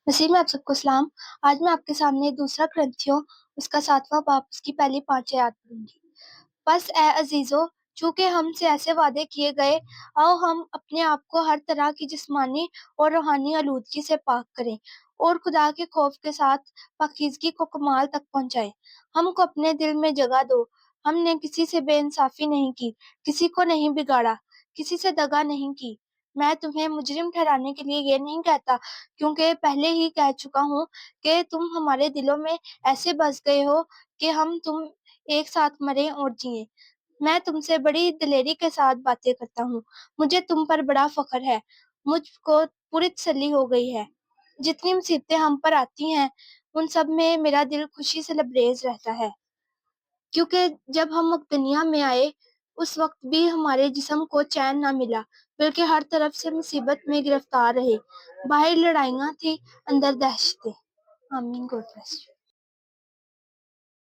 वसीम में आप सबको सलाम। आज मैं आपके सामने दूसरा ग्रंथियों उसका 7वां बाब उसकी पहली 5 आयत पढ़ूंगी। बस ए अजीजों, चूंकि हमसे ऐसे वादे किए गए, आओ हम अपने आप को हर तरह की जिस्मानी और रूहानी आलूदगी से पाक करें और खुदा के खौफ के साथ पाकीज़गी को कमाल तक पहुंचाएं। हमको अपने दिल में जगह दो। हमने किसी से बेइंसाफी नहीं की, किसी को नहीं बिगाड़ा, किसी से दगा नहीं की। मैं तुम्हें मुजरिम ठहराने के लिए ये नहीं कहता, क्योंकि पहले ही कह चुका हूँ कि तुम हमारे दिलों में ऐसे बस गए हो कि हम तुम एक साथ मरे और जिए। मैं तुमसे बड़ी दिलेरी के साथ बातें करता हूँ। मुझे तुम पर बड़ा फख्र है। मुझको पूरी तसल्ली हो गई है। जितनी मुसीबतें हम पर आती हैं, उन सब में मेरा दिल खुशी से लबरेज रहता है, क्योंकि जब हम दुनिया में आए, उस वक्त भी हमारे जिस्म को चैन ना मिला, बल्कि हर तरफ से मुसीबत में गिरफ्तार रहे। बाहर लड़ाइयाँ थी, अंदर दहशतें। आमीन। God bless you.